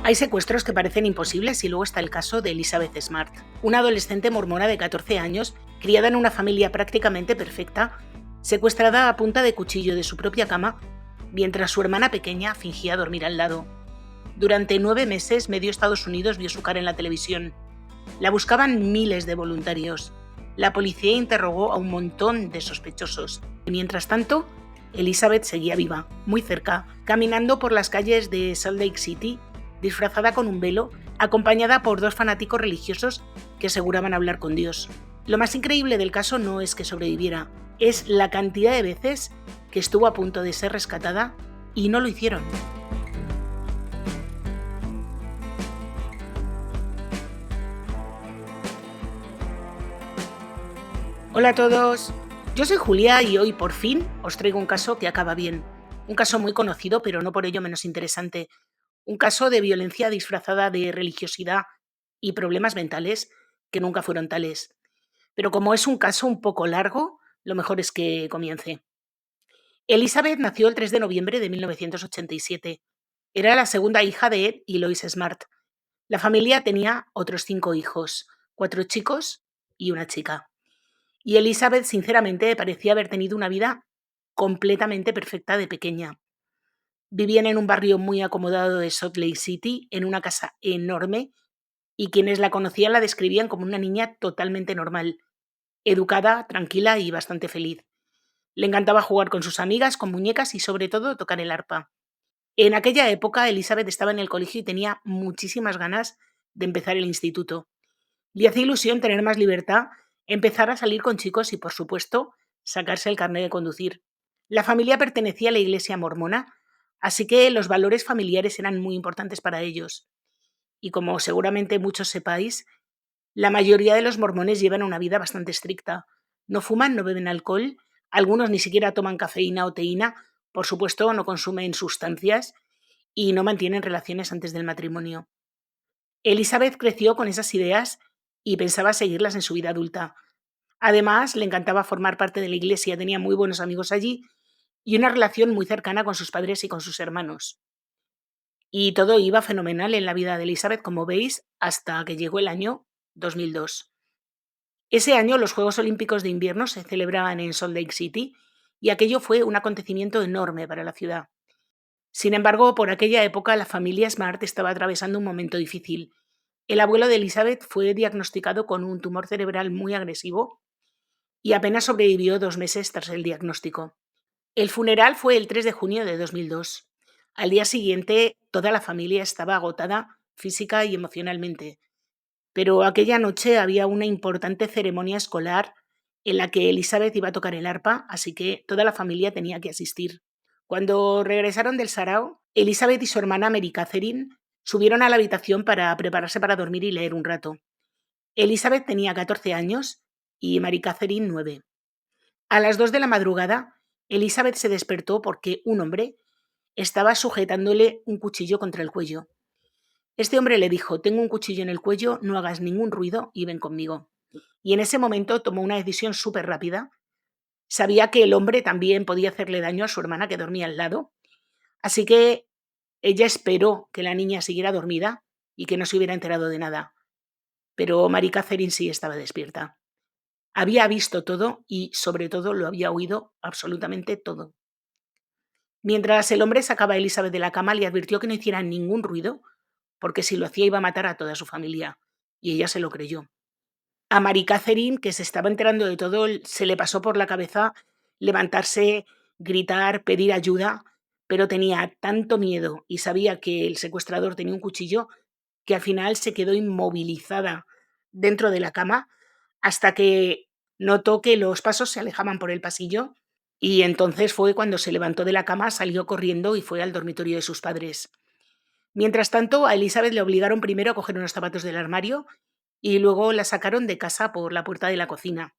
Hay secuestros que parecen imposibles y luego está el caso de Elizabeth Smart, una adolescente mormona de 14 años, criada en una familia prácticamente perfecta, secuestrada a punta de cuchillo de su propia cama, mientras su hermana pequeña fingía dormir al lado. Durante 9 meses, medio Estados Unidos vio su cara en la televisión. La buscaban miles de voluntarios. La policía interrogó a un montón de sospechosos. Y mientras tanto, Elizabeth seguía viva, muy cerca, caminando por las calles de Salt Lake City, disfrazada con un velo, acompañada por 2 fanáticos religiosos que aseguraban hablar con Dios. Lo más increíble del caso no es que sobreviviera, es la cantidad de veces que estuvo a punto de ser rescatada y no lo hicieron. Hola a todos, yo soy Julia y hoy por fin os traigo un caso que acaba bien. Un caso muy conocido, pero no por ello menos interesante. Un caso de violencia disfrazada de religiosidad y problemas mentales que nunca fueron tales. Pero como es un caso un poco largo, lo mejor es que comience. Elizabeth nació el 3 de noviembre de 1987. Era la segunda hija de Ed y Lois Smart. La familia tenía otros 5 hijos, 4 chicos y una chica. Y Elizabeth, sinceramente, parecía haber tenido una vida completamente perfecta de pequeña. Vivían en un barrio muy acomodado de Salt Lake City, en una casa enorme, y quienes la conocían la describían como una niña totalmente normal, educada, tranquila y bastante feliz. Le encantaba jugar con sus amigas, con muñecas y sobre todo tocar el arpa. En aquella época Elizabeth estaba en el colegio y tenía muchísimas ganas de empezar el instituto. Le hacía ilusión tener más libertad, empezar a salir con chicos y, por supuesto, sacarse el carnet de conducir. La familia pertenecía a la iglesia mormona, así que los valores familiares eran muy importantes para ellos. Y como seguramente muchos sepáis, la mayoría de los mormones llevan una vida bastante estricta. No fuman, no beben alcohol, algunos ni siquiera toman cafeína o teína, por supuesto no consumen sustancias y no mantienen relaciones antes del matrimonio. Elizabeth creció con esas ideas y pensaba seguirlas en su vida adulta. Además, le encantaba formar parte de la iglesia, tenía muy buenos amigos allí y una relación muy cercana con sus padres y con sus hermanos. Y todo iba fenomenal en la vida de Elizabeth, como veis, hasta que llegó el año 2002. Ese año los Juegos Olímpicos de Invierno se celebraban en Salt Lake City y aquello fue un acontecimiento enorme para la ciudad. Sin embargo, por aquella época la familia Smart estaba atravesando un momento difícil. El abuelo de Elizabeth fue diagnosticado con un tumor cerebral muy agresivo y apenas sobrevivió 2 meses tras el diagnóstico. El funeral fue el 3 de junio de 2002. Al día siguiente, toda la familia estaba agotada física y emocionalmente, pero aquella noche había una importante ceremonia escolar en la que Elizabeth iba a tocar el arpa, así que toda la familia tenía que asistir. Cuando regresaron del sarao, Elizabeth y su hermana Mary Catherine subieron a la habitación para prepararse para dormir y leer un rato. Elizabeth tenía 14 años y Mary Catherine 9. A las 2 de la madrugada, Elizabeth se despertó porque un hombre estaba sujetándole un cuchillo contra el cuello. Este hombre le dijo: tengo un cuchillo en el cuello, no hagas ningún ruido y ven conmigo. Y en ese momento tomó una decisión súper rápida. Sabía que el hombre también podía hacerle daño a su hermana que dormía al lado, así que ella esperó que la niña siguiera dormida y que no se hubiera enterado de nada. Pero Mary Catherine sí estaba despierta. Había visto todo y, sobre todo, lo había oído absolutamente todo. Mientras el hombre sacaba a Elizabeth de la cama, le advirtió que no hiciera ningún ruido, porque si lo hacía iba a matar a toda su familia. Y ella se lo creyó. A Mary Catherine, que se estaba enterando de todo, se le pasó por la cabeza levantarse, gritar, pedir ayuda, pero tenía tanto miedo y sabía que el secuestrador tenía un cuchillo que al final se quedó inmovilizada dentro de la cama hasta que notó que los pasos se alejaban por el pasillo y entonces fue cuando se levantó de la cama, salió corriendo y fue al dormitorio de sus padres. Mientras tanto, a Elizabeth le obligaron primero a coger unos zapatos del armario y luego la sacaron de casa por la puerta de la cocina.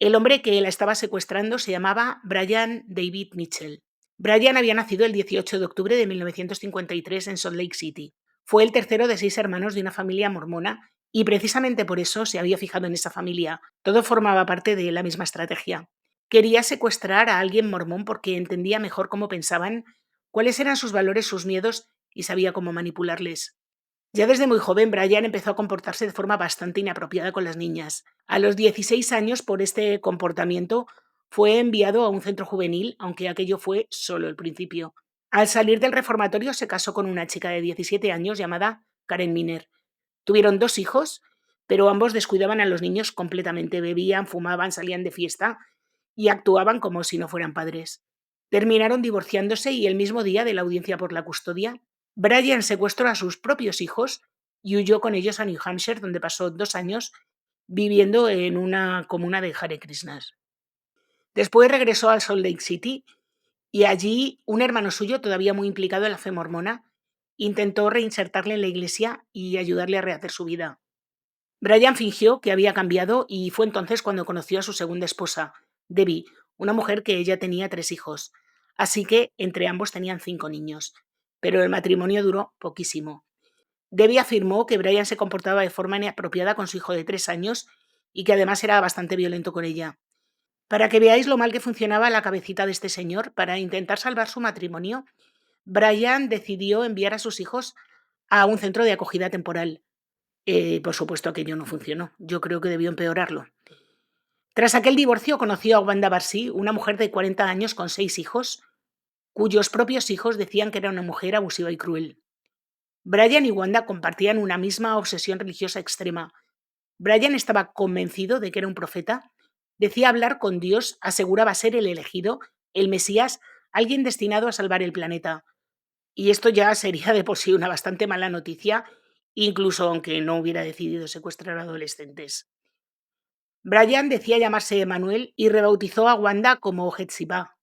El hombre que la estaba secuestrando se llamaba Brian David Mitchell. Brian había nacido el 18 de octubre de 1953 en Salt Lake City. Fue el tercero de 6 hermanos de una familia mormona y precisamente por eso se había fijado en esa familia. Todo formaba parte de la misma estrategia. Quería secuestrar a alguien mormón porque entendía mejor cómo pensaban, cuáles eran sus valores, sus miedos y sabía cómo manipularles. Ya desde muy joven, Brian empezó a comportarse de forma bastante inapropiada con las niñas. A los 16 años, por este comportamiento, fue enviado a un centro juvenil, aunque aquello fue solo el principio. Al salir del reformatorio, se casó con una chica de 17 años llamada Karen Miner. Tuvieron 2 hijos, pero ambos descuidaban a los niños completamente. Bebían, fumaban, salían de fiesta y actuaban como si no fueran padres. Terminaron divorciándose y el mismo día de la audiencia por la custodia, Brian secuestró a sus propios hijos y huyó con ellos a New Hampshire, donde pasó 2 años viviendo en una comuna de Hare Krishnas. Después regresó a Salt Lake City y allí un hermano suyo, todavía muy implicado en la fe mormona, intentó reinsertarle en la iglesia y ayudarle a rehacer su vida. Brian fingió que había cambiado y fue entonces cuando conoció a su segunda esposa, Debbie, una mujer que ella tenía 3 hijos. Así que entre ambos tenían 5 niños. Pero el matrimonio duró poquísimo. Debbie afirmó que Brian se comportaba de forma inapropiada con su hijo de 3 años y que además era bastante violento con ella. Para que veáis lo mal que funcionaba la cabecita de este señor, para intentar salvar su matrimonio, Brian decidió enviar a sus hijos a un centro de acogida temporal. Por supuesto, aquello no funcionó. Yo creo que debió empeorarlo. Tras aquel divorcio, conoció a Wanda Barsi, una mujer de 40 años con 6 hijos, cuyos propios hijos decían que era una mujer abusiva y cruel. Brian y Wanda compartían una misma obsesión religiosa extrema. Brian estaba convencido de que era un profeta, decía hablar con Dios, aseguraba ser el elegido, el Mesías, alguien destinado a salvar el planeta. Y esto ya sería de por sí una bastante mala noticia, incluso aunque no hubiera decidido secuestrar adolescentes. Brian decía llamarse Emanuel y rebautizó a Wanda como Hetzibah.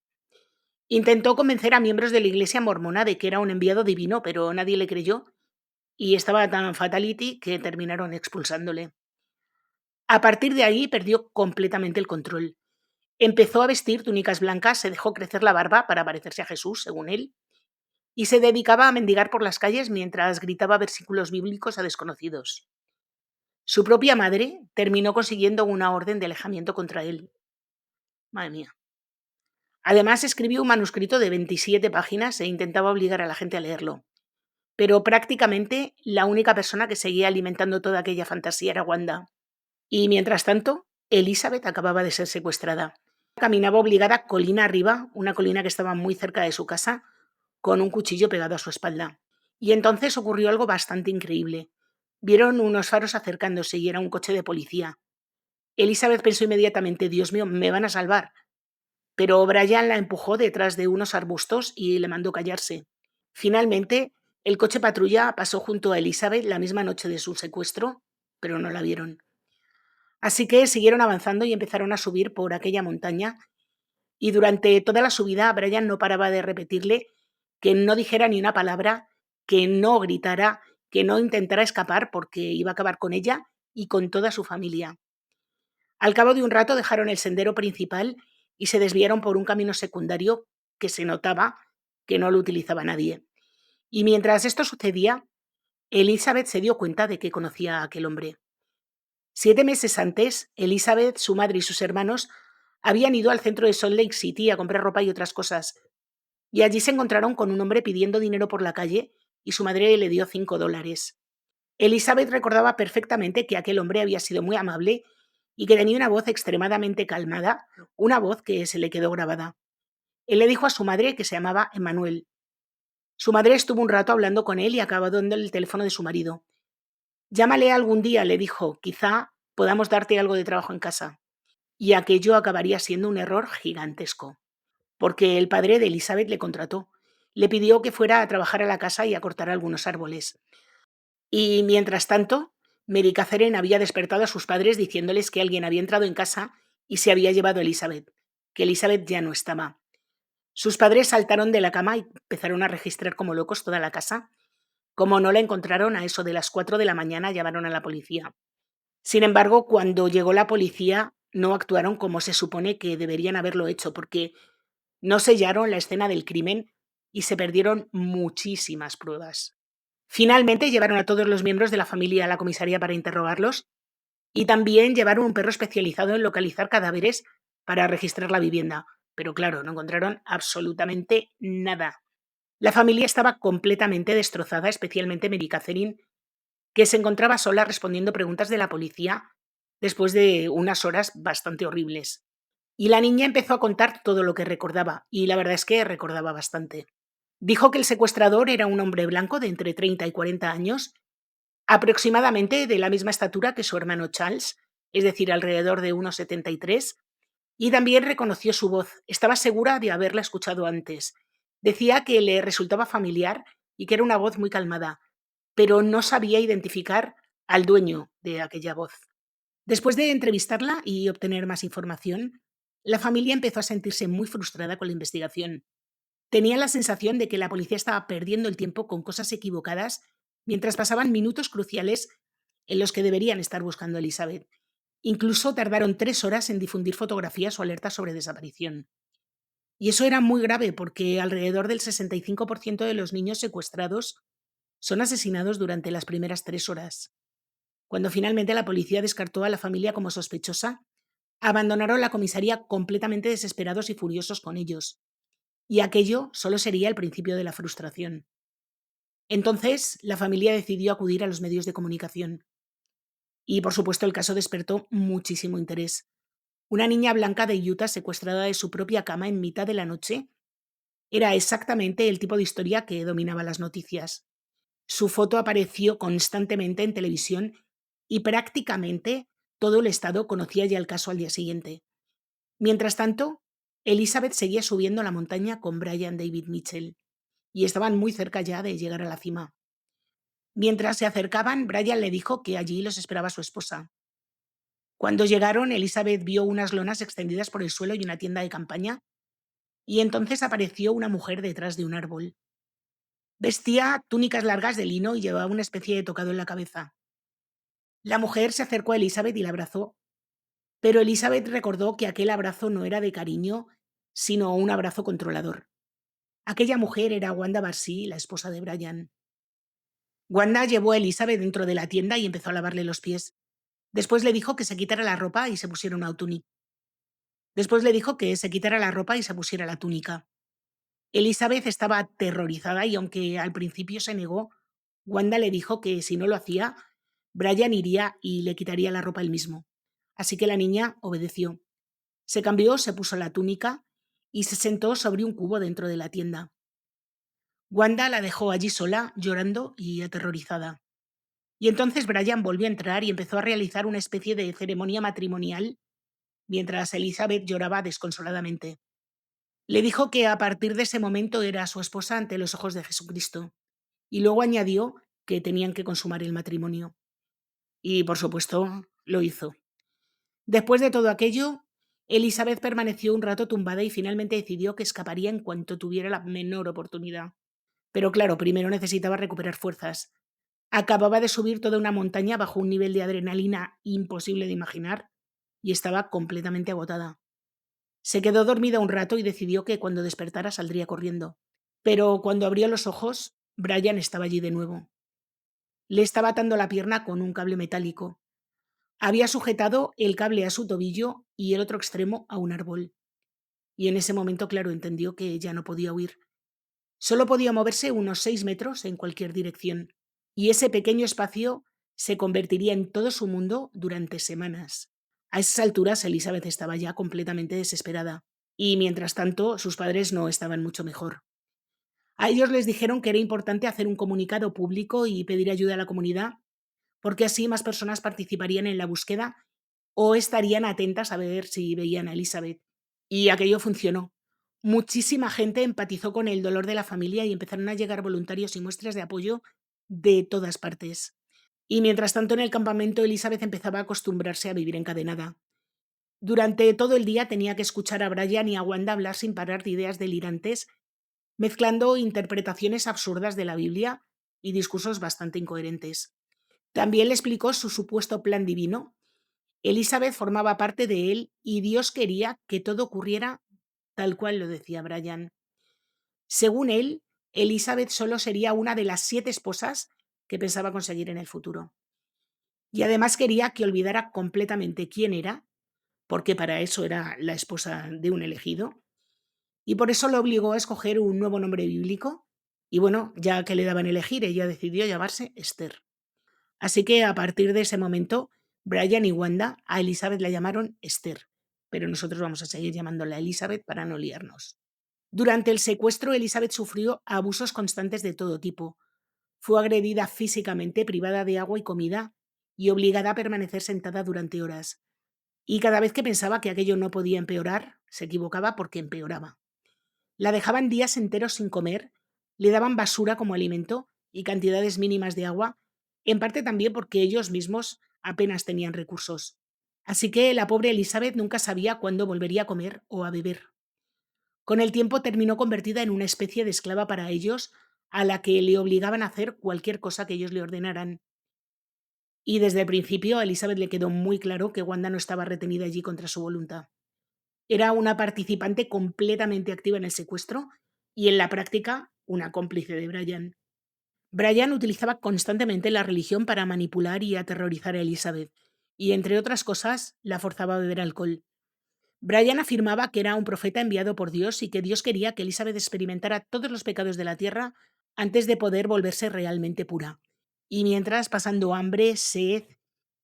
Intentó convencer a miembros de la iglesia mormona de que era un enviado divino, pero nadie le creyó y estaba tan fatality que terminaron expulsándole. A partir de ahí perdió completamente el control. Empezó a vestir túnicas blancas, se dejó crecer la barba para parecerse a Jesús, según él, y se dedicaba a mendigar por las calles mientras gritaba versículos bíblicos a desconocidos. Su propia madre terminó consiguiendo una orden de alejamiento contra él. Madre mía. Además, escribió un manuscrito de 27 páginas e intentaba obligar a la gente a leerlo. Pero prácticamente la única persona que seguía alimentando toda aquella fantasía era Wanda. Y mientras tanto, Elizabeth acababa de ser secuestrada. Caminaba obligada colina arriba, una colina que estaba muy cerca de su casa, con un cuchillo pegado a su espalda. Y entonces ocurrió algo bastante increíble. Vieron unos faros acercándose y era un coche de policía. Elizabeth pensó inmediatamente, Dios mío, me van a salvar. Pero Brian la empujó detrás de unos arbustos y le mandó callarse. Finalmente, el coche patrulla pasó junto a Elizabeth la misma noche de su secuestro, pero no la vieron. Así que siguieron avanzando y empezaron a subir por aquella montaña, y durante toda la subida Brian no paraba de repetirle que no dijera ni una palabra, que no gritara, que no intentara escapar porque iba a acabar con ella y con toda su familia. Al cabo de un rato dejaron el sendero principal y se desviaron por un camino secundario que se notaba que no lo utilizaba nadie. Y mientras esto sucedía, Elizabeth se dio cuenta de que conocía a aquel hombre. 7 meses antes, Elizabeth, su madre y sus hermanos habían ido al centro de Salt Lake City a comprar ropa y otras cosas, y allí se encontraron con un hombre pidiendo dinero por la calle y su madre le dio $5. Elizabeth recordaba perfectamente que aquel hombre había sido muy amable y que tenía una voz extremadamente calmada, una voz que se le quedó grabada. Él le dijo a su madre que se llamaba Emmanuel. Su madre estuvo un rato hablando con él y acabó dando el teléfono de su marido. Llámale algún día, le dijo, quizá podamos darte algo de trabajo en casa. Y aquello acabaría siendo un error gigantesco, porque el padre de Elizabeth le contrató. Le pidió que fuera a trabajar a la casa y a cortar algunos árboles. Y mientras tanto, Mary Catherine había despertado a sus padres diciéndoles que alguien había entrado en casa y se había llevado a Elizabeth, que Elizabeth ya no estaba. Sus padres saltaron de la cama y empezaron a registrar como locos toda la casa. Como no la encontraron, a eso de las 4 de la mañana llamaron a la policía. Sin embargo, cuando llegó la policía, no actuaron como se supone que deberían haberlo hecho, porque no sellaron la escena del crimen y se perdieron muchísimas pruebas. Finalmente llevaron a todos los miembros de la familia a la comisaría para interrogarlos y también llevaron un perro especializado en localizar cadáveres para registrar la vivienda. Pero claro, no encontraron absolutamente nada. La familia estaba completamente destrozada, especialmente Mary Catherine, que se encontraba sola respondiendo preguntas de la policía después de unas horas bastante horribles. Y la niña empezó a contar todo lo que recordaba, y la verdad es que recordaba bastante. Dijo que el secuestrador era un hombre blanco de entre 30 y 40 años, aproximadamente de la misma estatura que su hermano Charles, es decir, alrededor de 1,73, y también reconoció su voz. Estaba segura de haberla escuchado antes. Decía que le resultaba familiar y que era una voz muy calmada, pero no sabía identificar al dueño de aquella voz. Después de entrevistarla y obtener más información, la familia empezó a sentirse muy frustrada con la investigación. Tenía la sensación de que la policía estaba perdiendo el tiempo con cosas equivocadas mientras pasaban minutos cruciales en los que deberían estar buscando a Elizabeth. Incluso tardaron 3 horas en difundir fotografías o alertas sobre desaparición. Y eso era muy grave porque alrededor del 65% de los niños secuestrados son asesinados durante las primeras 3 horas. Cuando finalmente la policía descartó a la familia como sospechosa, abandonaron la comisaría completamente desesperados y furiosos con ellos. Y aquello solo sería el principio de la frustración. Entonces, la familia decidió acudir a los medios de comunicación. Y por supuesto el caso despertó muchísimo interés. Una niña blanca de Utah secuestrada de su propia cama en mitad de la noche era exactamente el tipo de historia que dominaba las noticias. Su foto apareció constantemente en televisión y prácticamente todo el estado conocía ya el caso al día siguiente. Mientras tanto, Elizabeth seguía subiendo la montaña con Brian David Mitchell y estaban muy cerca ya de llegar a la cima. Mientras se acercaban, Brian le dijo que allí los esperaba su esposa. Cuando llegaron, Elizabeth vio unas lonas extendidas por el suelo y una tienda de campaña, y entonces apareció una mujer detrás de un árbol. Vestía túnicas largas de lino y llevaba una especie de tocado en la cabeza. La mujer se acercó a Elizabeth y la abrazó, pero Elizabeth recordó que aquel abrazo no era de cariño, sino un abrazo controlador. Aquella mujer era Wanda Barcy, la esposa de Brian. Wanda llevó a Elizabeth dentro de la tienda y empezó a lavarle los pies. Después le dijo que se quitara la ropa y se pusiera una túnica. Después le dijo que se quitara la ropa y se pusiera la túnica. Elizabeth estaba aterrorizada y aunque al principio se negó, Wanda le dijo que si no lo hacía, Brian iría y le quitaría la ropa él mismo. Así que la niña obedeció. Se cambió, se puso la túnica y se sentó sobre un cubo dentro de la tienda. Wanda la dejó allí sola, llorando y aterrorizada. Y entonces Brian volvió a entrar y empezó a realizar una especie de ceremonia matrimonial mientras Elizabeth lloraba desconsoladamente. Le dijo que a partir de ese momento era su esposa ante los ojos de Jesucristo, y luego añadió que tenían que consumar el matrimonio. Y por supuesto, lo hizo. Después de todo aquello, Elizabeth permaneció un rato tumbada y finalmente decidió que escaparía en cuanto tuviera la menor oportunidad. Pero claro, primero necesitaba recuperar fuerzas. Acababa de subir toda una montaña bajo un nivel de adrenalina imposible de imaginar y estaba completamente agotada. Se quedó dormida un rato y decidió que cuando despertara saldría corriendo. Pero cuando abrió los ojos, Brian estaba allí de nuevo. Le estaba atando la pierna con un cable metálico. Había sujetado el cable a su tobillo y el otro extremo a un árbol. Y en ese momento, claro, entendió que ya no podía huir. Solo podía moverse unos 6 metros en cualquier dirección. Y ese pequeño espacio se convertiría en todo su mundo durante semanas. A esas alturas, Elizabeth estaba ya completamente desesperada. Y mientras tanto, sus padres no estaban mucho mejor. A ellos les dijeron que era importante hacer un comunicado público y pedir ayuda a la comunidad, porque así más personas participarían en la búsqueda o estarían atentas a ver si veían a Elizabeth. Y aquello funcionó. Muchísima gente empatizó con el dolor de la familia y empezaron a llegar voluntarios y muestras de apoyo de todas partes. Y mientras tanto en el campamento Elizabeth empezaba a acostumbrarse a vivir encadenada. Durante todo el día tenía que escuchar a Brian y a Wanda hablar sin parar de ideas delirantes, mezclando interpretaciones absurdas de la Biblia y discursos bastante incoherentes. También le explicó su supuesto plan divino. Elizabeth formaba parte de él y Dios quería que todo ocurriera tal cual lo decía Brian. Según él, Elizabeth solo sería una de las 7 esposas que pensaba conseguir en el futuro. Y además quería que olvidara completamente quién era, porque para eso era la esposa de un elegido, y por eso lo obligó a escoger un nuevo nombre bíblico. Y bueno, ya que le daban a elegir, ella decidió llamarse Esther. Así que a partir de ese momento, Brian y Wanda a Elizabeth la llamaron Esther, pero nosotros vamos a seguir llamándola Elizabeth para no liarnos. Durante el secuestro, Elizabeth sufrió abusos constantes de todo tipo. Fue agredida físicamente, privada de agua y comida y obligada a permanecer sentada durante horas. Y cada vez que pensaba que aquello no podía empeorar, se equivocaba porque empeoraba. La dejaban días enteros sin comer, le daban basura como alimento y cantidades mínimas de agua, en parte también porque ellos mismos apenas tenían recursos. Así que la pobre Elizabeth nunca sabía cuándo volvería a comer o a beber. Con el tiempo terminó convertida en una especie de esclava para ellos, a la que le obligaban a hacer cualquier cosa que ellos le ordenaran. Y desde el principio a Elizabeth le quedó muy claro que Wanda no estaba retenida allí contra su voluntad. Era una participante completamente activa en el secuestro y en la práctica una cómplice de Brian. Brian utilizaba constantemente la religión para manipular y aterrorizar a Elizabeth, y entre otras cosas la forzaba a beber alcohol. Brian afirmaba que era un profeta enviado por Dios y que Dios quería que Elizabeth experimentara todos los pecados de la tierra antes de poder volverse realmente pura, y mientras pasando hambre, sed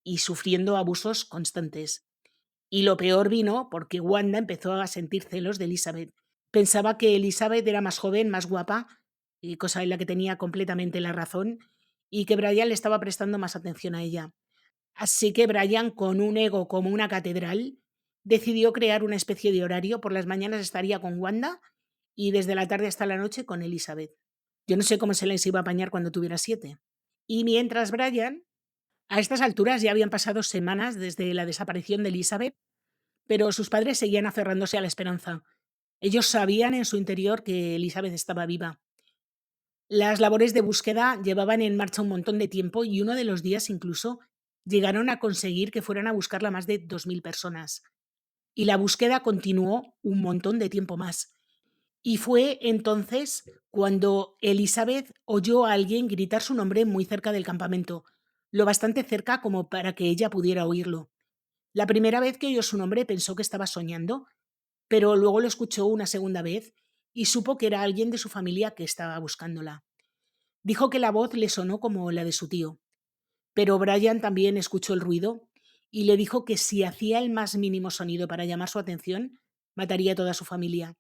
y sufriendo abusos constantes. Y lo peor vino porque Wanda empezó a sentir celos de Elizabeth. Pensaba que Elizabeth era más joven, más guapa, y cosa en la que tenía completamente la razón, y que Brian le estaba prestando más atención a ella. Así que Brian, con un ego como una catedral, decidió crear una especie de horario. Por las mañanas estaría con Wanda y desde la tarde hasta la noche con Elizabeth. Yo no sé cómo se les iba a apañar cuando tuviera 7. Y mientras Brian, a estas alturas ya habían pasado semanas desde la desaparición de Elizabeth, pero sus padres seguían aferrándose a la esperanza. Ellos sabían en su interior que Elizabeth estaba viva. Las labores de búsqueda llevaban en marcha un montón de tiempo y uno de los días incluso llegaron a conseguir que fueran a buscarla más de 2000 personas. Y la búsqueda continuó un montón de tiempo más. Y fue entonces cuando Elizabeth oyó a alguien gritar su nombre muy cerca del campamento, lo bastante cerca como para que ella pudiera oírlo. La primera vez que oyó su nombre pensó que estaba soñando, pero luego lo escuchó una segunda vez y supo que era alguien de su familia que estaba buscándola. Dijo que la voz le sonó como la de su tío, pero Brian también escuchó el ruido y le dijo que si hacía el más mínimo sonido para llamar su atención, mataría a toda su familia.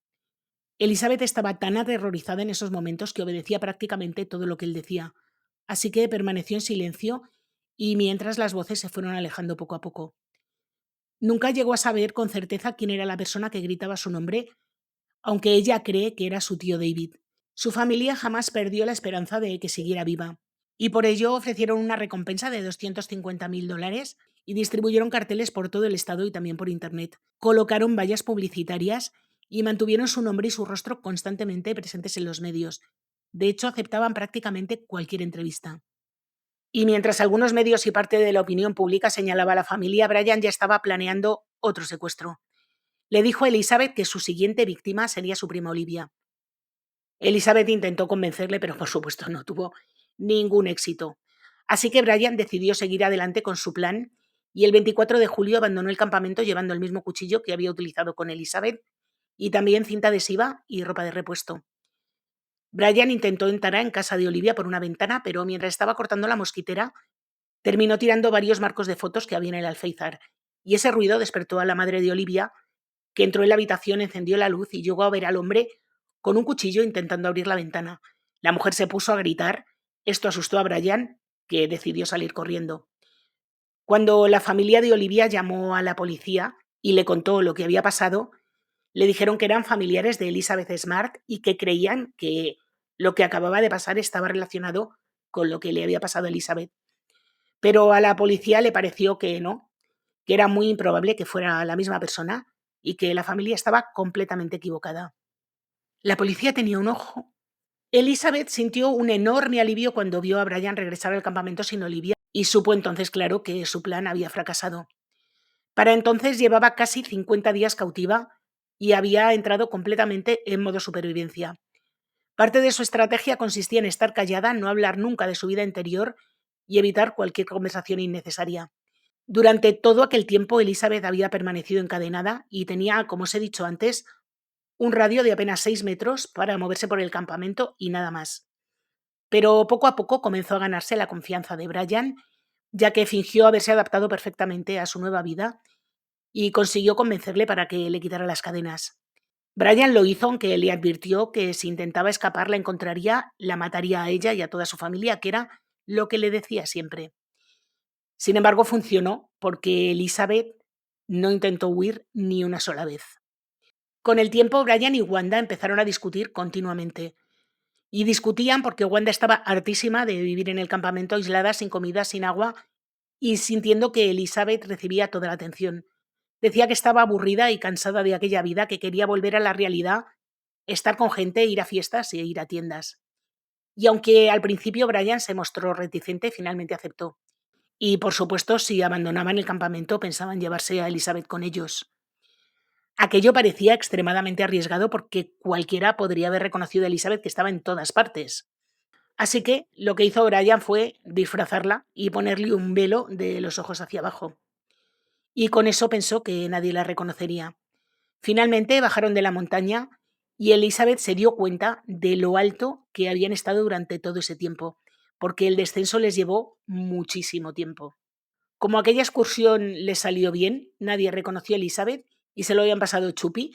Elizabeth estaba tan aterrorizada en esos momentos que obedecía prácticamente todo lo que él decía, así que permaneció en silencio y mientras las voces se fueron alejando poco a poco. Nunca llegó a saber con certeza quién era la persona que gritaba su nombre, aunque ella cree que era su tío David. Su familia jamás perdió la esperanza de que siguiera viva, y por ello ofrecieron una recompensa de $250.000 y distribuyeron carteles por todo el estado y también por internet. Colocaron vallas publicitarias y mantuvieron su nombre y su rostro constantemente presentes en los medios. De hecho, aceptaban prácticamente cualquier entrevista. Y mientras algunos medios y parte de la opinión pública señalaba a la familia, Brian ya estaba planeando otro secuestro. Le dijo a Elizabeth que su siguiente víctima sería su prima Olivia. Elizabeth intentó convencerle, pero por supuesto no tuvo ningún éxito. Así que Brian decidió seguir adelante con su plan y el 24 de julio abandonó el campamento llevando el mismo cuchillo que había utilizado con Elizabeth y también cinta adhesiva y ropa de repuesto. Brian intentó entrar en casa de Olivia por una ventana, pero mientras estaba cortando la mosquitera, terminó tirando varios marcos de fotos que había en el alféizar, y ese ruido despertó a la madre de Olivia, que entró en la habitación, encendió la luz y llegó a ver al hombre con un cuchillo intentando abrir la ventana. La mujer se puso a gritar. Esto asustó a Brian, que decidió salir corriendo. Cuando la familia de Olivia llamó a la policía y le contó lo que había pasado, le dijeron que eran familiares de Elizabeth Smart y que creían que lo que acababa de pasar estaba relacionado con lo que le había pasado a Elizabeth. Pero a la policía le pareció que no, que era muy improbable que fuera la misma persona y que la familia estaba completamente equivocada. La policía tenía un ojo. Elizabeth sintió un enorme alivio cuando vio a Brian regresar al campamento sin Olivia y supo entonces claro que su plan había fracasado. Para entonces llevaba casi 50 días cautiva y había entrado completamente en modo supervivencia. Parte de su estrategia consistía en estar callada, no hablar nunca de su vida interior y evitar cualquier conversación innecesaria. Durante todo aquel tiempo Elizabeth había permanecido encadenada y tenía, como os he dicho antes, un radio de apenas 6 metros para moverse por el campamento y nada más. Pero poco a poco comenzó a ganarse la confianza de Brian ya que fingió haberse adaptado perfectamente a su nueva vida y consiguió convencerle para que le quitara las cadenas. Brian lo hizo, aunque le advirtió que si intentaba escapar la encontraría, la mataría a ella y a toda su familia, que era lo que le decía siempre. Sin embargo, funcionó porque Elizabeth no intentó huir ni una sola vez. Con el tiempo, Brian y Wanda empezaron a discutir continuamente. Y discutían porque Wanda estaba hartísima de vivir en el campamento aislada, sin comida, sin agua y sintiendo que Elizabeth recibía toda la atención. Decía que estaba aburrida y cansada de aquella vida, que quería volver a la realidad, estar con gente, ir a fiestas e ir a tiendas. Y aunque al principio Brian se mostró reticente, finalmente aceptó. Y por supuesto, si abandonaban el campamento, pensaban llevarse a Elizabeth con ellos. Aquello parecía extremadamente arriesgado porque cualquiera podría haber reconocido a Elizabeth, que estaba en todas partes. Así que lo que hizo Brian fue disfrazarla y ponerle un velo de los ojos hacia abajo. Y con eso pensó que nadie la reconocería. Finalmente bajaron de la montaña y Elizabeth se dio cuenta de lo alto que habían estado durante todo ese tiempo, porque el descenso les llevó muchísimo tiempo. Como aquella excursión les salió bien, nadie reconoció a Elizabeth y se lo habían pasado chupi,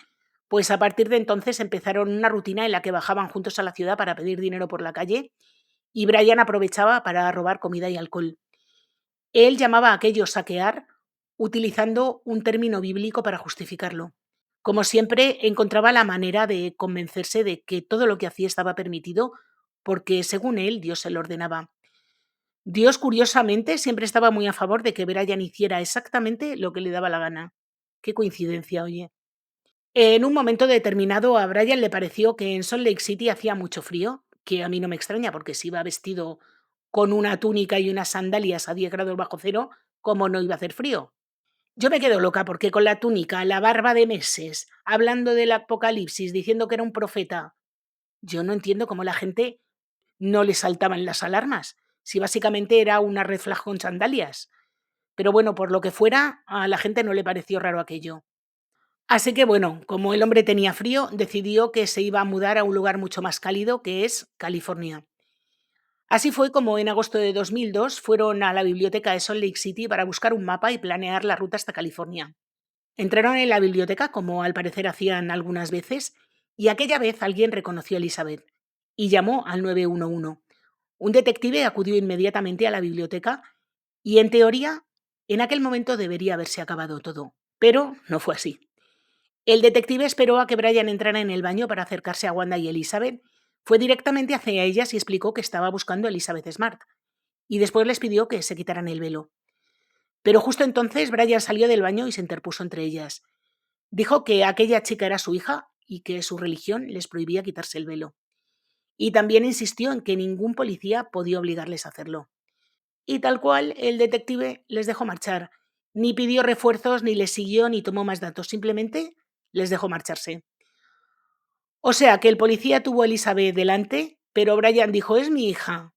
pues a partir de entonces empezaron una rutina en la que bajaban juntos a la ciudad para pedir dinero por la calle y Brian aprovechaba para robar comida y alcohol. Él llamaba a aquello saquear, utilizando un término bíblico para justificarlo. Como siempre, encontraba la manera de convencerse de que todo lo que hacía estaba permitido, porque según él, Dios se lo ordenaba. Dios, curiosamente, siempre estaba muy a favor de que Brian hiciera exactamente lo que le daba la gana. Qué coincidencia, oye. En un momento determinado a Brian le pareció que en Salt Lake City hacía mucho frío, que a mí no me extraña porque si iba vestido con una túnica y unas sandalias a 10 grados bajo cero, ¿cómo no iba a hacer frío? Yo me quedo loca porque con la túnica, la barba de meses, hablando del apocalipsis, diciendo que era un profeta, yo no entiendo cómo la gente no le saltaban las alarmas, si básicamente era una red flag con sandalias. Pero bueno, por lo que fuera, a la gente no le pareció raro aquello. Así que bueno, como el hombre tenía frío, decidió que se iba a mudar a un lugar mucho más cálido, que es California. Así fue como en agosto de 2002 fueron a la biblioteca de Salt Lake City para buscar un mapa y planear la ruta hasta California. Entraron en la biblioteca, como al parecer hacían algunas veces, y aquella vez alguien reconoció a Elizabeth y llamó al 911. Un detective acudió inmediatamente a la biblioteca y, en teoría, en aquel momento debería haberse acabado todo. Pero no fue así. El detective esperó a que Brian entrara en el baño para acercarse a Wanda y Elizabeth. Fue directamente hacia ellas y explicó que estaba buscando a Elizabeth Smart. Y después les pidió que se quitaran el velo. Pero justo entonces Brian salió del baño y se interpuso entre ellas. Dijo que aquella chica era su hija y que su religión les prohibía quitarse el velo. Y también insistió en que ningún policía podía obligarles a hacerlo. Y tal cual, el detective les dejó marchar. Ni pidió refuerzos, ni les siguió, ni tomó más datos. Simplemente les dejó marcharse. O sea que el policía tuvo a Elizabeth delante, pero Brian dijo, es mi hija.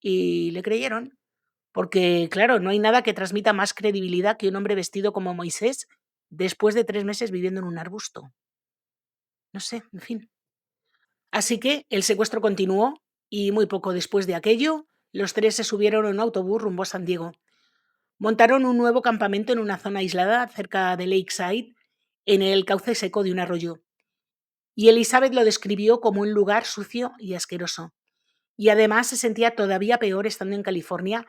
Y le creyeron. Porque, claro, no hay nada que transmita más credibilidad que un hombre vestido como Moisés después de 3 meses viviendo en un arbusto. No sé, en fin. Así que el secuestro continuó y muy poco después de aquello, los tres se subieron en un autobús rumbo a San Diego. Montaron un nuevo campamento en una zona aislada cerca de Lakeside, en el cauce seco de un arroyo. Y Elizabeth lo describió como un lugar sucio y asqueroso. Y además se sentía todavía peor estando en California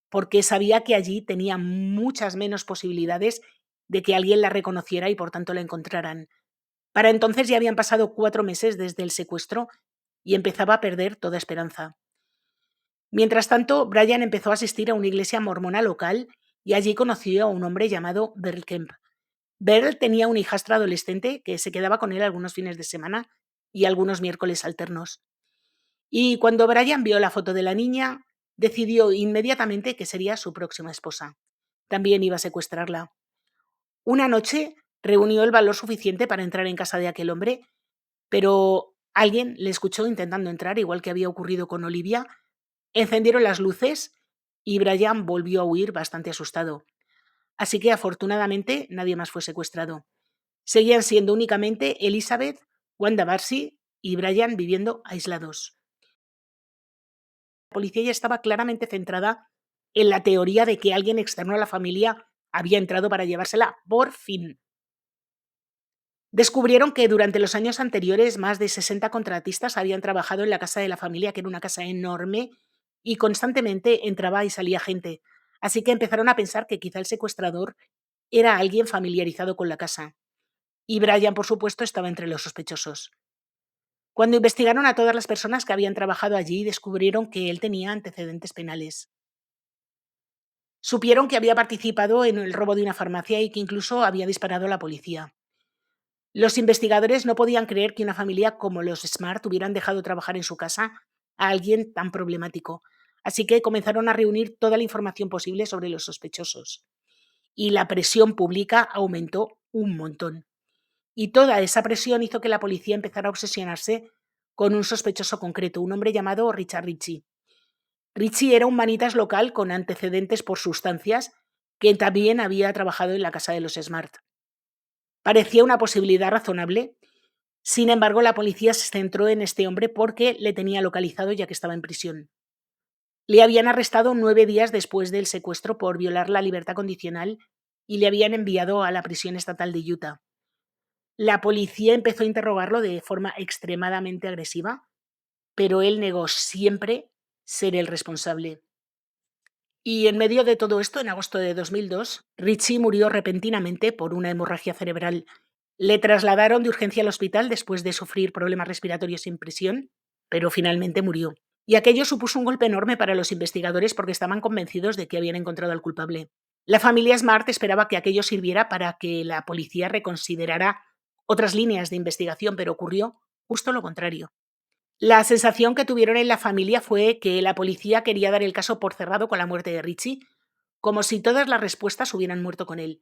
porque sabía que allí tenía muchas menos posibilidades de que alguien la reconociera y por tanto la encontraran. Para entonces ya habían pasado 4 meses desde el secuestro y empezaba a perder toda esperanza. Mientras tanto, Brian empezó a asistir a una iglesia mormona local y allí conoció a un hombre llamado Beryl Kemp. Beryl tenía una hijastra adolescente que se quedaba con él algunos fines de semana y algunos miércoles alternos. Y cuando Brian vio la foto de la niña, decidió inmediatamente que sería su próxima esposa. También iba a secuestrarla. Una noche reunió el valor suficiente para entrar en casa de aquel hombre, pero alguien le escuchó intentando entrar, igual que había ocurrido con Olivia. Encendieron las luces y Brian volvió a huir bastante asustado. Así que afortunadamente nadie más fue secuestrado. Seguían siendo únicamente Elizabeth, Wanda Barcy y Brian viviendo aislados. La policía ya estaba claramente centrada en la teoría de que alguien externo a la familia había entrado para llevársela, por fin. Descubrieron que durante los años anteriores más de 60 contratistas habían trabajado en la casa de la familia, que era una casa enorme, y constantemente entraba y salía gente. Así que empezaron a pensar que quizá el secuestrador era alguien familiarizado con la casa. Y Brian, por supuesto, estaba entre los sospechosos. Cuando investigaron a todas las personas que habían trabajado allí, descubrieron que él tenía antecedentes penales. Supieron que había participado en el robo de una farmacia y que incluso había disparado a la policía. Los investigadores no podían creer que una familia como los Smart hubieran dejado trabajar en su casa a alguien tan problemático, así que comenzaron a reunir toda la información posible sobre los sospechosos. Y la presión pública aumentó un montón. Y toda esa presión hizo que la policía empezara a obsesionarse con un sospechoso concreto, un hombre llamado Richard Ritchie. Ritchie era un manitas local con antecedentes por sustancias que también había trabajado en la casa de los Smart. Parecía una posibilidad razonable. Sin embargo, la policía se centró en este hombre porque le tenía localizado ya que estaba en prisión. Le habían arrestado 9 días después del secuestro por violar la libertad condicional y le habían enviado a la prisión estatal de Utah. La policía empezó a interrogarlo de forma extremadamente agresiva, pero él negó siempre ser el responsable. Y en medio de todo esto, en agosto de 2002, Ritchie murió repentinamente por una hemorragia cerebral. Le trasladaron de urgencia al hospital después de sufrir problemas respiratorios en prisión, pero finalmente murió. Y aquello supuso un golpe enorme para los investigadores porque estaban convencidos de que habían encontrado al culpable. La familia Smart esperaba que aquello sirviera para que la policía reconsiderara otras líneas de investigación, pero ocurrió justo lo contrario. La sensación que tuvieron en la familia fue que la policía quería dar el caso por cerrado con la muerte de Ritchie, como si todas las respuestas hubieran muerto con él.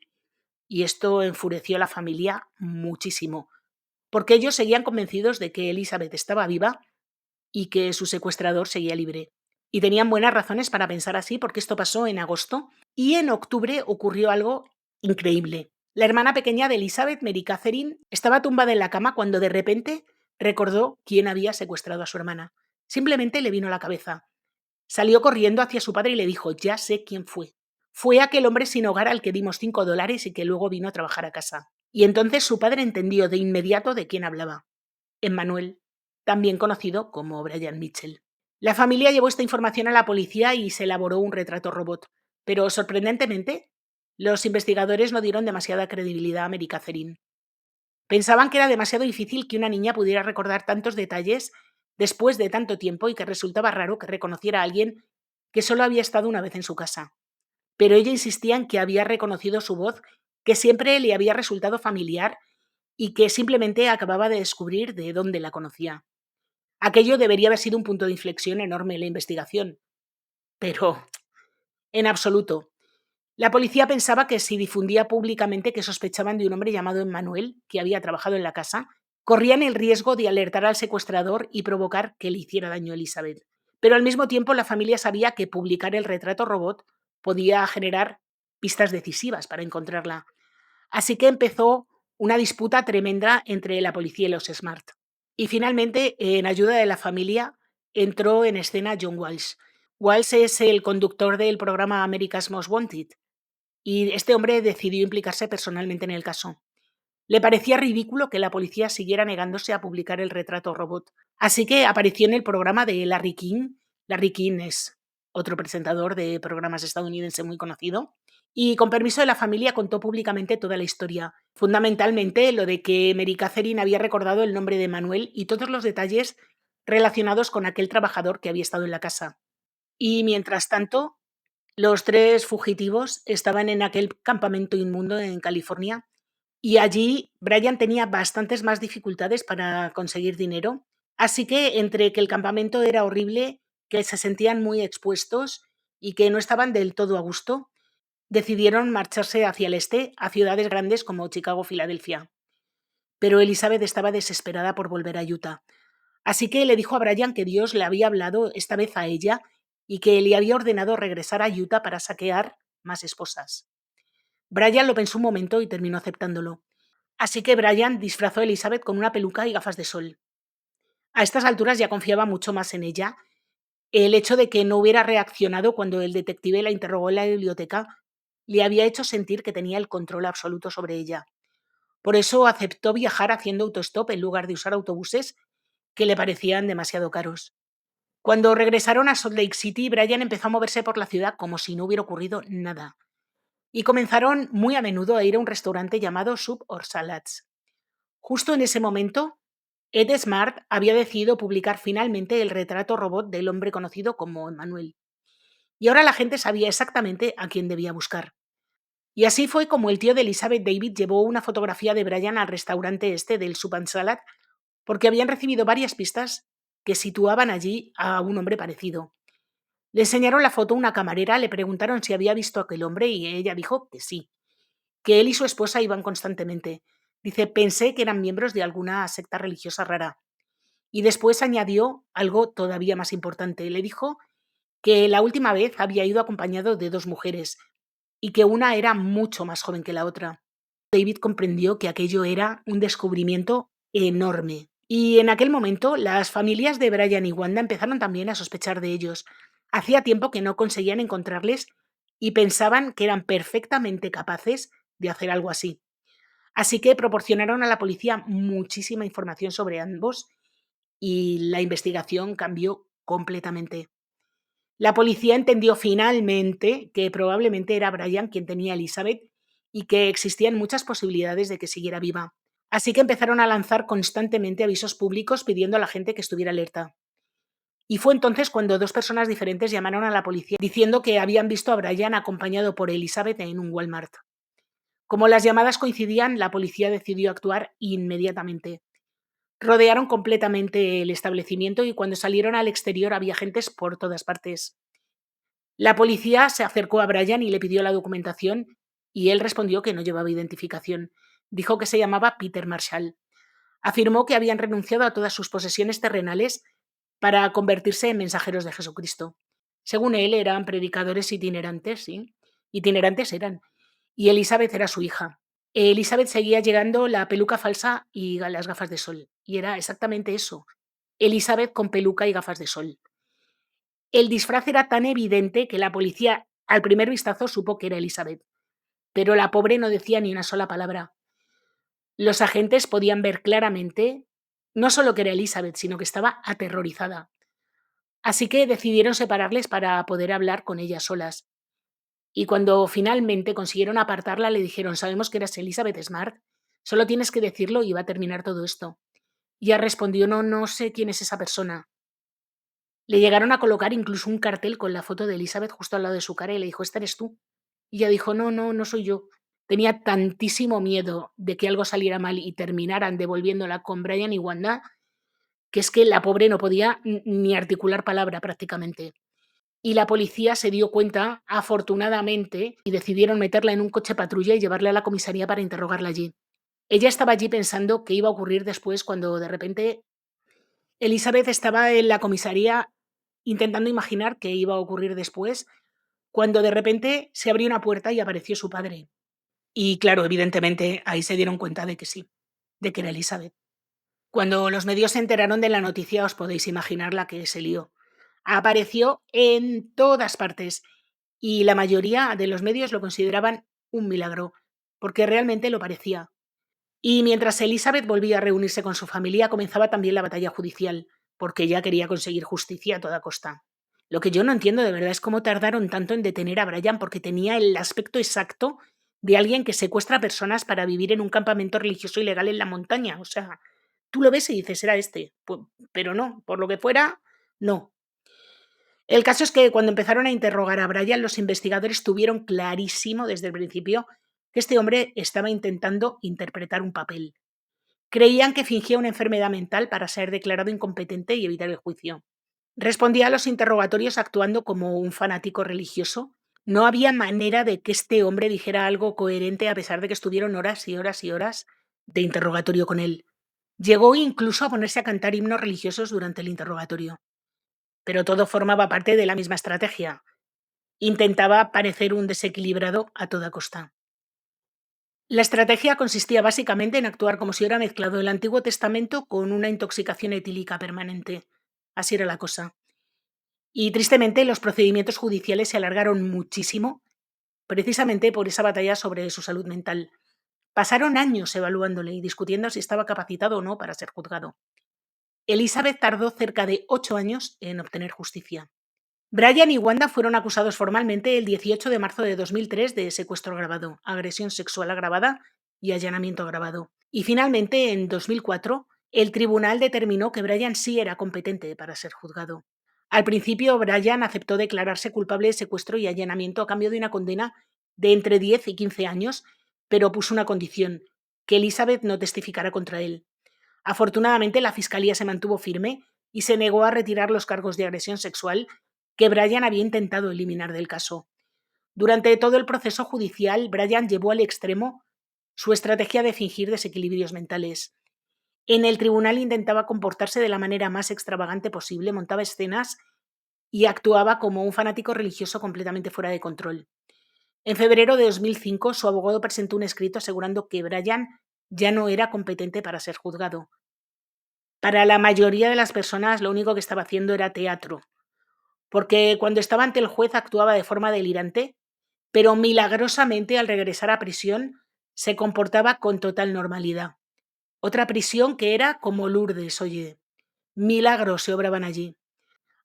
Y esto enfureció a la familia muchísimo, porque ellos seguían convencidos de que Elizabeth estaba viva y que su secuestrador seguía libre. Y tenían buenas razones para pensar así, porque esto pasó en agosto y en octubre ocurrió algo increíble. La hermana pequeña de Elizabeth, Mary Catherine, estaba tumbada en la cama cuando de repente recordó quién había secuestrado a su hermana. Simplemente le vino a la cabeza. Salió corriendo hacia su padre y le dijo: ya sé quién fue. Fue aquel hombre sin hogar al que dimos $5 y que luego vino a trabajar a casa. Y entonces su padre entendió de inmediato de quién hablaba. Emmanuel, también conocido como Brian Mitchell. La familia llevó esta información a la policía y se elaboró un retrato robot, pero sorprendentemente, los investigadores no dieron demasiada credibilidad a Mary Catherine. Pensaban que era demasiado difícil que una niña pudiera recordar tantos detalles después de tanto tiempo y que resultaba raro que reconociera a alguien que solo había estado una vez en su casa. Pero ella insistía en que había reconocido su voz, que siempre le había resultado familiar y que simplemente acababa de descubrir de dónde la conocía. Aquello debería haber sido un punto de inflexión enorme en la investigación, pero en absoluto. La policía pensaba que si difundía públicamente que sospechaban de un hombre llamado Emmanuel, que había trabajado en la casa, corrían el riesgo de alertar al secuestrador y provocar que le hiciera daño a Elizabeth. Pero al mismo tiempo la familia sabía que publicar el retrato robot podía generar pistas decisivas para encontrarla. Así que empezó una disputa tremenda entre la policía y los Smart. Y finalmente, en ayuda de la familia, entró en escena John Walsh. Walsh es el conductor del programa America's Most Wanted, y este hombre decidió implicarse personalmente en el caso. Le parecía ridículo que la policía siguiera negándose a publicar el retrato robot, así que apareció en el programa de Larry King. Larry King es otro presentador de programas estadounidense muy conocido, y con permiso de la familia contó públicamente toda la historia, fundamentalmente lo de que Mary Catherine había recordado el nombre de Manuel y todos los detalles relacionados con aquel trabajador que había estado en la casa. Y mientras tanto, los 3 fugitivos estaban en aquel campamento inmundo en California, y allí Brian tenía bastantes más dificultades para conseguir dinero. Así que entre que el campamento era horrible, que se sentían muy expuestos y que no estaban del todo a gusto, decidieron marcharse hacia el este, a ciudades grandes como Chicago o Filadelfia. Pero Elizabeth estaba desesperada por volver a Utah. Así que le dijo a Brian que Dios le había hablado esta vez a ella y que le había ordenado regresar a Utah para saquear más esposas. Brian lo pensó un momento y terminó aceptándolo. Así que Brian disfrazó a Elizabeth con una peluca y gafas de sol. A estas alturas ya confiaba mucho más en ella El hecho de que no hubiera reaccionado cuando el detective la interrogó en la biblioteca le había hecho sentir que tenía el control absoluto sobre ella. Por eso aceptó viajar haciendo autostop en lugar de usar autobuses que le parecían demasiado caros. Cuando regresaron a Salt Lake City, Brian empezó a moverse por la ciudad como si no hubiera ocurrido nada. Y comenzaron muy a menudo a ir a un restaurante llamado Soup or Salads. Justo en ese momento, Ed Smart había decidido publicar finalmente el retrato robot del hombre conocido como Emmanuel. Y ahora la gente sabía exactamente a quién debía buscar. Y así fue como el tío de Elizabeth David llevó una fotografía de Brian al restaurante este del Soup and Salad, porque habían recibido varias pistas que situaban allí a un hombre parecido. Le enseñaron la foto a una camarera, le preguntaron si había visto a aquel hombre y ella dijo que sí, que él y su esposa iban constantemente. Dice, pensé que eran miembros de alguna secta religiosa rara. Y después añadió algo todavía más importante. Le dijo que la última vez había ido acompañado de dos mujeres y que una era mucho más joven que la otra. David comprendió que aquello era un descubrimiento enorme. Y en aquel momento las familias de Brian y Wanda empezaron también a sospechar de ellos. Hacía tiempo que no conseguían encontrarles y pensaban que eran perfectamente capaces de hacer algo así. Así que proporcionaron a la policía muchísima información sobre ambos y la investigación cambió completamente. La policía entendió finalmente que probablemente era Brian quien tenía a Elizabeth y que existían muchas posibilidades de que siguiera viva. Así que empezaron a lanzar constantemente avisos públicos pidiendo a la gente que estuviera alerta. Y fue entonces cuando dos personas diferentes llamaron a la policía diciendo que habían visto a Brian acompañado por Elizabeth en un Walmart. Como las llamadas coincidían, la policía decidió actuar inmediatamente. Rodearon completamente el establecimiento y cuando salieron al exterior había agentes por todas partes. La policía se acercó a Brian y le pidió la documentación y él respondió que no llevaba identificación. Dijo que se llamaba Peter Marshall. Afirmó que habían renunciado a todas sus posesiones terrenales para convertirse en mensajeros de Jesucristo. Según él, eran predicadores itinerantes, ¿sí? Itinerantes eran. Y Elizabeth era su hija. Elizabeth seguía llegando la peluca falsa y las gafas de sol. Y era exactamente eso. Elizabeth con peluca y gafas de sol. El disfraz era tan evidente que la policía al primer vistazo supo que era Elizabeth, pero la pobre no decía ni una sola palabra. Los agentes podían ver claramente no solo que era Elizabeth, sino que estaba aterrorizada. Así que decidieron separarles para poder hablar con ella solas. Y cuando finalmente consiguieron apartarla, le dijeron, sabemos que eres Elizabeth Smart, solo tienes que decirlo y va a terminar todo esto. Y ella respondió, no, no sé quién es esa persona. Le llegaron a colocar incluso un cartel con la foto de Elizabeth justo al lado de su cara y le dijo, esta eres tú. Y ella dijo, no, no, no soy yo. Tenía tantísimo miedo de que algo saliera mal y terminaran devolviéndola con Brian y Wanda, que es que la pobre no podía ni articular palabra prácticamente. Y la policía se dio cuenta, afortunadamente, y decidieron meterla en un coche patrulla y llevarla a la comisaría para interrogarla allí. Ella estaba allí pensando qué iba a ocurrir después cuando de repente Elizabeth estaba en la comisaría intentando imaginar qué iba a ocurrir después, cuando de repente se abrió una puerta y apareció su padre. Y claro, evidentemente ahí se dieron cuenta de que sí, de que era Elizabeth. Cuando los medios se enteraron de la noticia, os podéis imaginar la que se lió. Apareció en todas partes y la mayoría de los medios lo consideraban un milagro, porque realmente lo parecía. Y mientras Elizabeth volvía a reunirse con su familia, comenzaba también la batalla judicial, porque ella quería conseguir justicia a toda costa. Lo que yo no entiendo de verdad es cómo tardaron tanto en detener a Brian, porque tenía el aspecto exacto de alguien que secuestra personas para vivir en un campamento religioso ilegal en la montaña. O sea, tú lo ves y dices, era este. Pero no, por lo que fuera, no. El caso es que cuando empezaron a interrogar a Brian, los investigadores tuvieron clarísimo desde el principio que este hombre estaba intentando interpretar un papel. Creían que fingía una enfermedad mental para ser declarado incompetente y evitar el juicio. Respondía a los interrogatorios actuando como un fanático religioso. No había manera de que este hombre dijera algo coherente a pesar de que estuvieron horas y horas y horas de interrogatorio con él. Llegó incluso a ponerse a cantar himnos religiosos durante el interrogatorio. Pero todo formaba parte de la misma estrategia. Intentaba parecer un desequilibrado a toda costa. La estrategia consistía básicamente en actuar como si hubiera mezclado el Antiguo Testamento con una intoxicación etílica permanente. Así era la cosa. Y tristemente los procedimientos judiciales se alargaron muchísimo, precisamente por esa batalla sobre su salud mental. Pasaron años evaluándole y discutiendo si estaba capacitado o no para ser juzgado. Elizabeth tardó cerca de 8 años en obtener justicia. Brian y Wanda fueron acusados formalmente el 18 de marzo de 2003 de secuestro agravado, agresión sexual agravada y allanamiento agravado. Y finalmente, en 2004, el tribunal determinó que Brian sí era competente para ser juzgado. Al principio, Brian aceptó declararse culpable de secuestro y allanamiento a cambio de una condena de entre 10 y 15 años, pero puso una condición, que Elizabeth no testificara contra él. Afortunadamente, la fiscalía se mantuvo firme y se negó a retirar los cargos de agresión sexual que Brian había intentado eliminar del caso. Durante todo el proceso judicial, Brian llevó al extremo su estrategia de fingir desequilibrios mentales. En el tribunal intentaba comportarse de la manera más extravagante posible, montaba escenas y actuaba como un fanático religioso completamente fuera de control. En febrero de 2005, su abogado presentó un escrito asegurando que Brian ya no era competente para ser juzgado. Para la mayoría de las personas, lo único que estaba haciendo era teatro, porque cuando estaba ante el juez actuaba de forma delirante, pero milagrosamente al regresar a prisión se comportaba con total normalidad. Otra prisión que era como Lourdes, oye, milagros se obraban allí.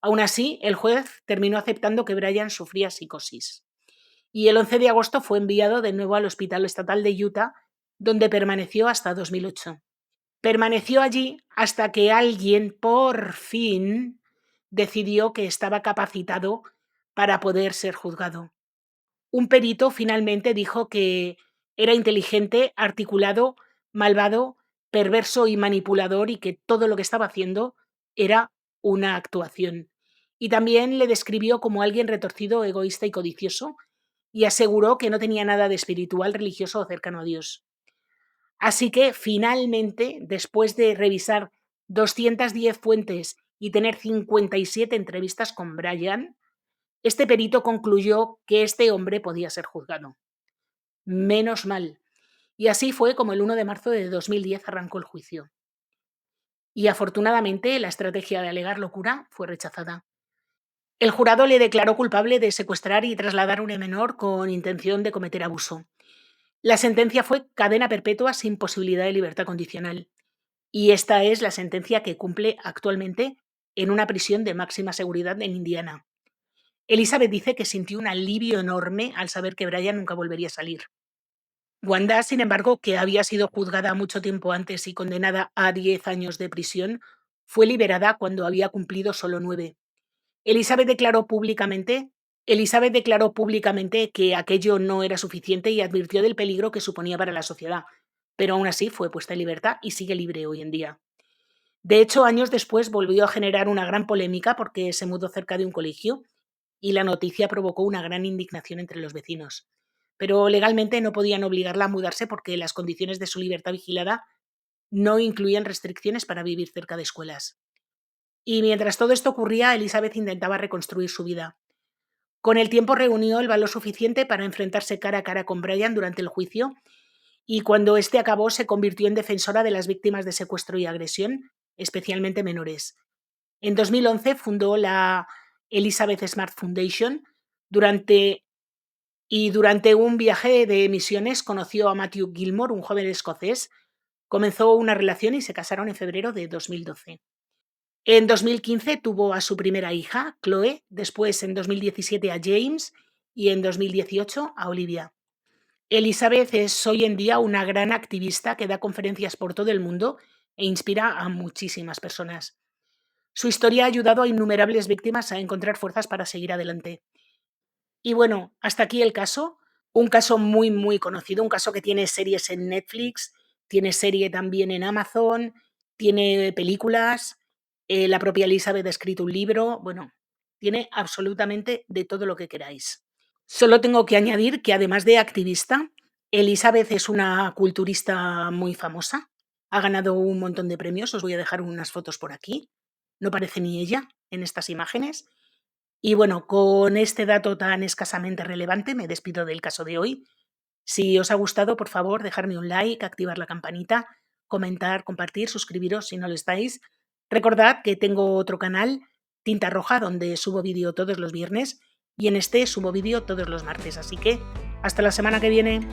Aún así, el juez terminó aceptando que Brian sufría psicosis. Y el 11 de agosto fue enviado de nuevo al Hospital Estatal de Utah, donde permaneció hasta 2008. Permaneció allí hasta que alguien por fin decidió que estaba capacitado para poder ser juzgado. Un perito finalmente dijo que era inteligente, articulado, malvado, perverso y manipulador y que todo lo que estaba haciendo era una actuación. Y también le describió como alguien retorcido, egoísta y codicioso y aseguró que no tenía nada de espiritual, religioso o cercano a Dios. Así que finalmente, después de revisar 210 fuentes y tener 57 entrevistas con Brian, este perito concluyó que este hombre podía ser juzgado. Menos mal. Y así fue como el 1 de marzo de 2010 arrancó el juicio. Y afortunadamente la estrategia de alegar locura fue rechazada. El jurado le declaró culpable de secuestrar y trasladar a una menor con intención de cometer abuso. La sentencia fue cadena perpetua sin posibilidad de libertad condicional. Y esta es la sentencia que cumple actualmente en una prisión de máxima seguridad en Indiana. Elizabeth dice que sintió un alivio enorme al saber que Brian nunca volvería a salir. Wanda, sin embargo, que había sido juzgada mucho tiempo antes y condenada a 10 años de prisión, fue liberada cuando había cumplido solo 9. Elizabeth declaró públicamente, Elizabeth declaró públicamente que aquello no era suficiente y advirtió del peligro que suponía para la sociedad, pero aún así fue puesta en libertad y sigue libre hoy en día. De hecho, años después volvió a generar una gran polémica porque se mudó cerca de un colegio y la noticia provocó una gran indignación entre los vecinos. Pero legalmente no podían obligarla a mudarse porque las condiciones de su libertad vigilada no incluían restricciones para vivir cerca de escuelas. Y mientras todo esto ocurría, Elizabeth intentaba reconstruir su vida. Con el tiempo reunió el valor suficiente para enfrentarse cara a cara con Brian durante el juicio y cuando este acabó se convirtió en defensora de las víctimas de secuestro y agresión, especialmente menores. En 2011 fundó la Elizabeth Smart Foundation durante un viaje de misiones conoció a Matthew Gilmore, un joven escocés. Comenzó una relación y se casaron en febrero de 2012. En 2015 tuvo a su primera hija, Chloe, después en 2017 a James y en 2018 a Olivia. Elizabeth es hoy en día una gran activista que da conferencias por todo el mundo e inspira a muchísimas personas. Su historia ha ayudado a innumerables víctimas a encontrar fuerzas para seguir adelante. Y bueno, hasta aquí el caso. Un caso muy, muy conocido, un caso que tiene series en Netflix, tiene serie también en Amazon, tiene películas, la propia Elizabeth ha escrito un libro, bueno, tiene absolutamente de todo lo que queráis. Solo tengo que añadir que además de activista, Elizabeth es una culturista muy famosa. Ha ganado un montón de premios, os voy a dejar unas fotos por aquí. No parece ni ella en estas imágenes. Y bueno, con este dato tan escasamente relevante me despido del caso de hoy. Si os ha gustado, por favor, dejarme un like, activar la campanita, comentar, compartir, suscribiros si no lo estáis. Recordad que tengo otro canal Tinta Roja, donde subo vídeo todos los viernes, y en este subo vídeo todos los martes. Así que hasta la semana que viene.